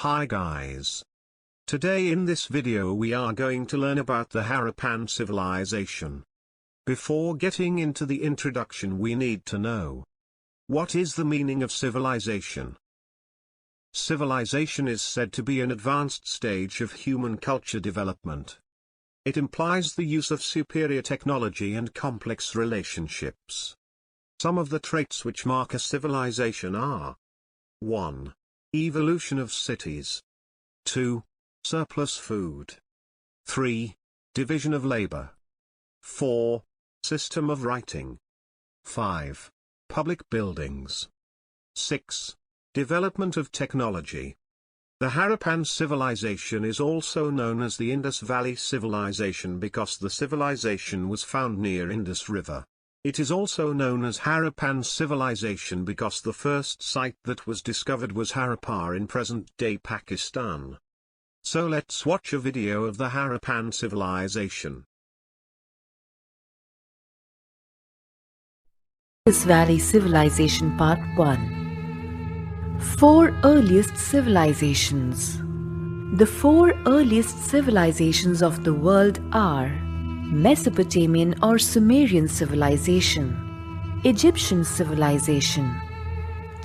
Hi guys. Today in this video we are going to learn about the Harrapan Civilization. Before getting into the introduction we need to know. What is the meaning of civilization? Civilization is said to be an advanced stage of human culture development. It implies the use of superior technology and complex relationships. Some of the traits which mark a civilization are 1. Evolution of cities. 2. Surplus food. 3. Division of labor. 4. System of writing. 5. Public buildings. 6. Development of technology. The Harrapan civilization is also known as the Indus Valley Civilization because the civilization was found near Indus River. It is also known as Harrapan Civilization because the first site that was discovered was Harappa in present-day Pakistan. So let's watch a video of the Harrapan Civilization. Indus Valley Civilization Part 1. 4 Earliest Civilizations. The 4 earliest civilizations of the world are Mesopotamian or Sumerian civilization, Egyptian civilization,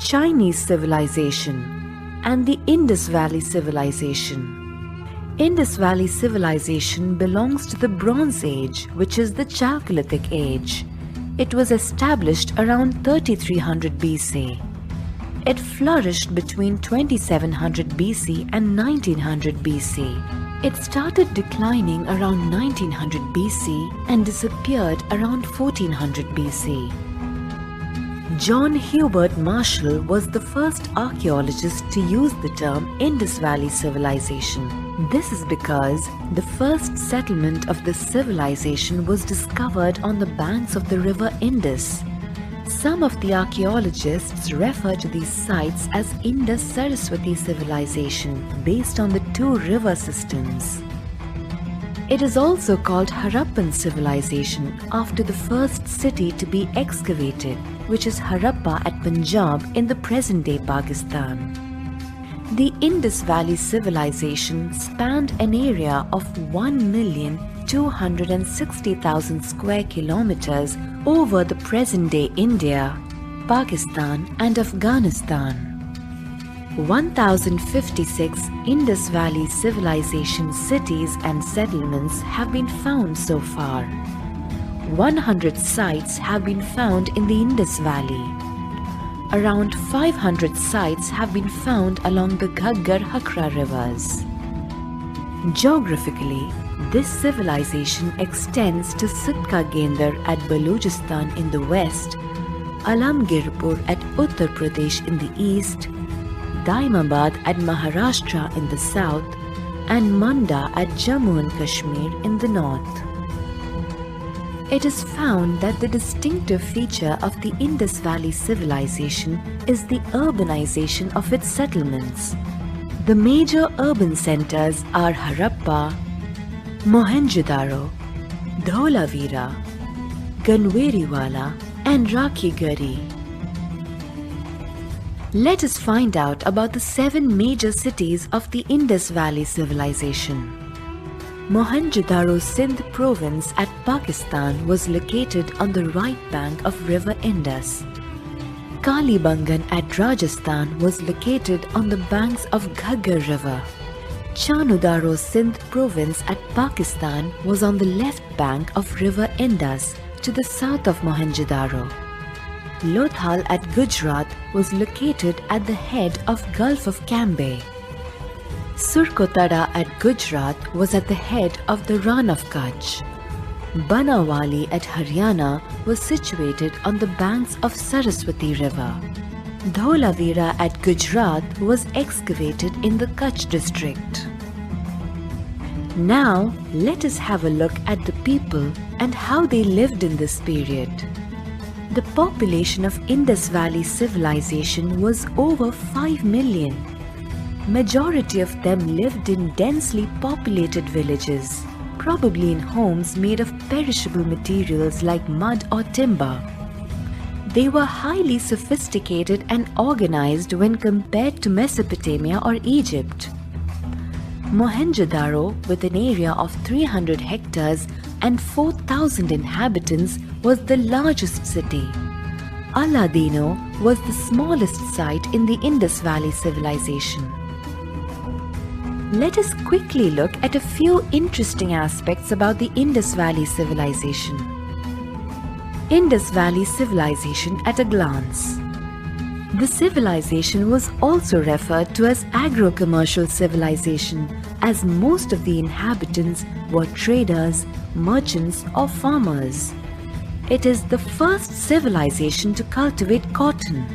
Chinese civilization, and the Indus Valley civilization. Indus Valley civilization belongs to the Bronze Age, which is the Chalcolithic Age. It was established around 3300 BC. It flourished between 2700 BC and 1900 BC. It started declining around 1900 BC and disappeared around 1400 BC. John Hubert Marshall was the first archaeologist to use the term Indus Valley Civilization. This is because the first settlement of this civilization was discovered on the banks of the river Indus. Some of the archaeologists refer to these sites as Indus-Saraswati civilization based on the 2 river systems. It is also called Harappan civilization after the first city to be excavated, which is Harappa at Punjab in the present-day Pakistan. The Indus Valley civilization spanned an area of 1,260,000 square kilometers over the present-day India, Pakistan and Afghanistan. 1056 Indus Valley civilization cities and settlements have been found so far. 100 sites have been found in the Indus Valley. Around 500 sites have been found along the Ghaggar-Hakra rivers. Geographically, this civilization extends to Sitka Gendar at Balochistan in the west, Alamgirpur at Uttar Pradesh in the east, Daimabad at Maharashtra in the south, and Manda at Jammu and Kashmir in the north. It is found that the distinctive feature of the Indus Valley civilization is the urbanization of its settlements. The major urban centers are Harappa, Mohenjo-daro, Dholavira, Ganweriwala, and Rakhigari. Let us find out about the 7 major cities of the Indus Valley civilization. Mohenjo-daro Sindh province at Pakistan was located on the right bank of river Indus. Kalibangan at Rajasthan was located on the banks of Ghaggar river. Chanudaro Sindh province at Pakistan was on the left bank of river Indus to the south of Mohenjo-daro. Lothal at Gujarat was located at the head of Gulf of Cambay. Surkotada at Gujarat was at the head of the Rann of Kutch. Banawali at Haryana was situated on the banks of Saraswati river. Dholavira at Gujarat was excavated in the Kutch district. Now, let us have a look at the people and how they lived in this period. The population of Indus Valley civilization was over 5 million. Majority of them lived in densely populated villages, probably in homes made of perishable materials like mud or timber. They were highly sophisticated and organized when compared to Mesopotamia or Egypt. Mohenjo-daro, with an area of 300 hectares and 4,000 inhabitants, was the largest city. Aladino was the smallest site in the Indus Valley Civilization. Let us quickly look at a few interesting aspects about the Indus Valley Civilization. Indus Valley Civilization at a glance. The civilization was also referred to as agro-commercial civilization, as most of the inhabitants were traders, merchants or farmers. It is the first civilization to cultivate cotton.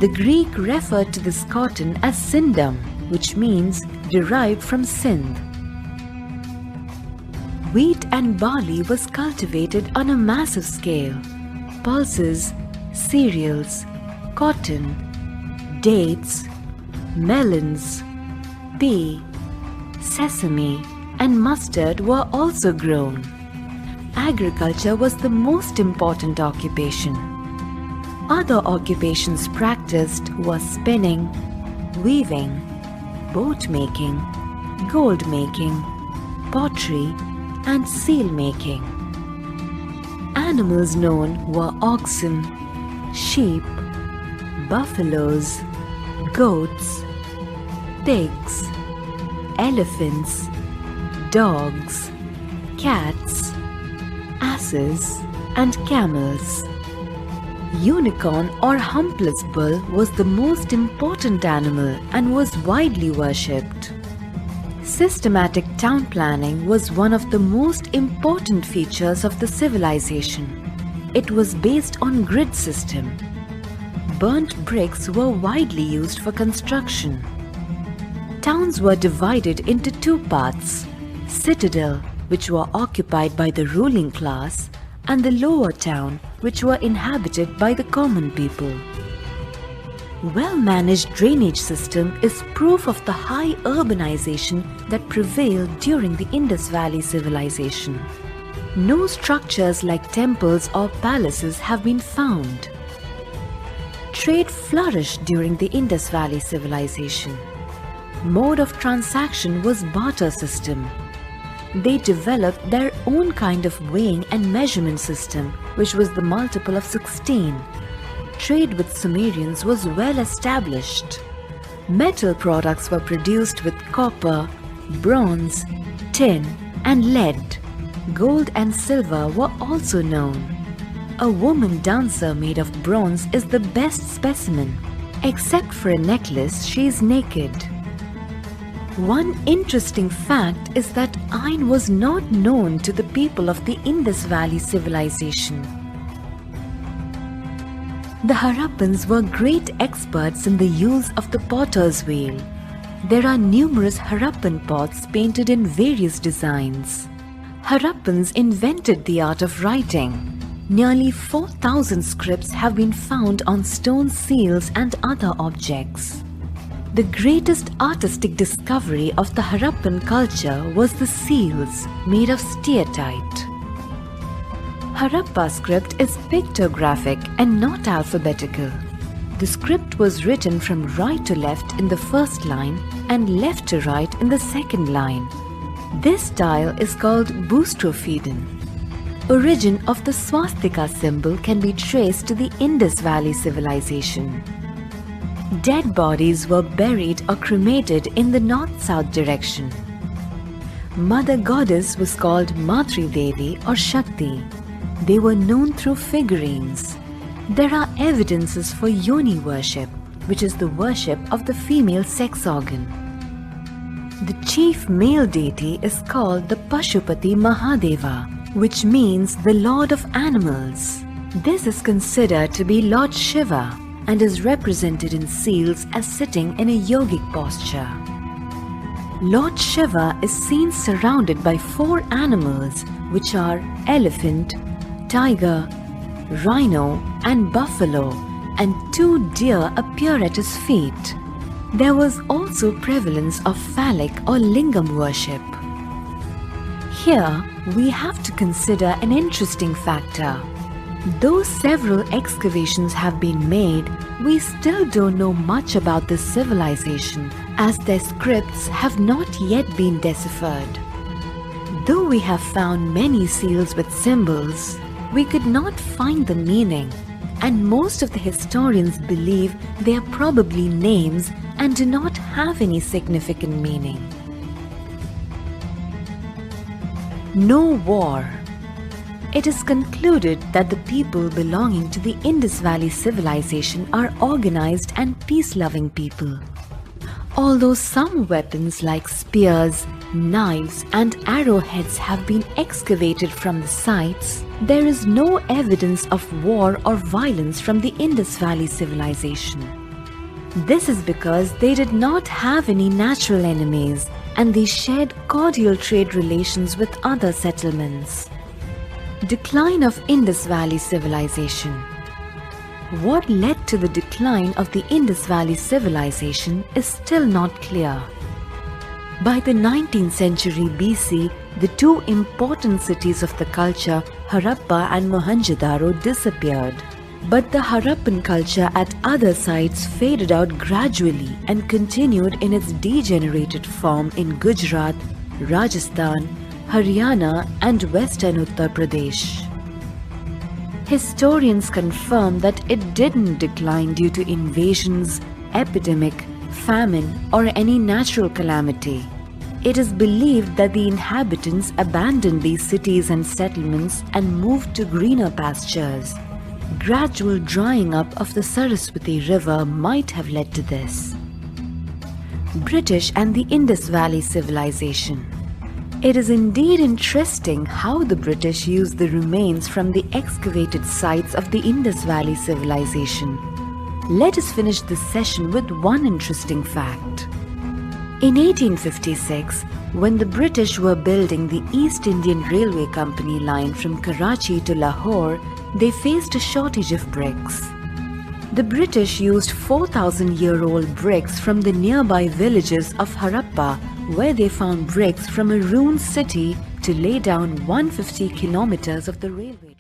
The Greek referred to this cotton as Sindham, which means derived from Sindh. Wheat and barley was cultivated on a massive scale. Pulses, cereals, cotton, dates, melons, pea, sesame, and mustard were also grown. Agriculture was the most important occupation. Other occupations practiced were spinning, weaving, boat making, gold making, pottery, and seal making. Animals known were oxen, sheep, buffaloes, goats, pigs, elephants, dogs, cats, asses, and camels. Unicorn or humpless bull was the most important animal and was widely worshipped. Systematic town planning was one of the most important features of the civilization. It was based on grid system. Burnt bricks were widely used for construction. Towns were divided into two parts: citadel, which were occupied by the ruling class, and the lower town, which were inhabited by the common people. Well-managed drainage system is proof of the high urbanization that prevailed during the Indus Valley Civilization. No structures like temples or palaces have been found. Trade flourished during the Indus Valley Civilization. Mode of transaction was barter system. They developed their own kind of weighing and measurement system, which was the multiple of 16. Trade with Sumerians was well established. Metal products were produced with copper, bronze, tin, and lead. Gold and silver were also known. A woman dancer made of bronze is the best specimen. Except for a necklace, she is naked. One interesting fact is that iron was not known to the people of the Indus Valley Civilization. The Harrappans were great experts in the use of the potter's wheel. There are numerous Harappan pots painted in various designs. Harappans invented the art of writing. Nearly 4,000 scripts have been found on stone seals and other objects. The greatest artistic discovery of the Harappan culture was the seals made of steatite. Harappa script is pictographic and not alphabetical. The script was written from right to left in the first line and left to right in the second line. This style is called boustrophedon. Origin of the swastika symbol can be traced to the Indus Valley Civilization. Dead bodies were buried or cremated in the north-south direction. Mother goddess was called Matri Devi or Shakti. They were known through figurines. There are evidences for yoni worship, which is the worship of the female sex organ. The chief male deity is called the Pashupati Mahadeva, which means the Lord of Animals. This is considered to be Lord Shiva and is represented in seals as sitting in a yogic posture. Lord Shiva is seen surrounded by 4 animals, which are elephant, tiger, rhino, and buffalo, and 2 deer appear at his feet. There was also prevalence of phallic or lingam worship. Here, we have to consider an interesting factor. Though several excavations have been made, we still don't know much about this civilization, as their scripts have not yet been deciphered. Though we have found many seals with symbols, we could not find the meaning, and most of the historians believe they are probably names and do not have any significant meaning. No war. It is concluded that the people belonging to the Indus Valley civilization are organized and peace-loving people. Although some weapons like spears, knives and arrowheads have been excavated from the sites, there is no evidence of war or violence from the Indus Valley civilization. This is because they did not have any natural enemies and they shared cordial trade relations with other settlements. Decline of Indus Valley civilization. What led to the decline of the Indus Valley civilization is still not clear. By the 19th century BC, the two important cities of the culture, Harappa and Mohenjo-daro, disappeared. But the Harappan culture at other sites faded out gradually and continued in its degenerated form in Gujarat, Rajasthan, Haryana and western Uttar Pradesh. Historians confirm that it didn't decline due to invasions, epidemic, famine or any natural calamity. It is believed that the inhabitants abandoned these cities and settlements and moved to greener pastures. Gradual drying up of the Saraswati River might have led to this. British and the Indus Valley civilization. It is indeed interesting how the British used the remains from the excavated sites of the Indus Valley civilization. Let us finish this session with one interesting fact. In 1856, when the British were building the East Indian Railway Company line from Karachi to Lahore, they faced a shortage of bricks. The British used 4,000-year-old bricks from the nearby villages of Harappa, where they found bricks from a ruined city to lay down 150 kilometers of the railway.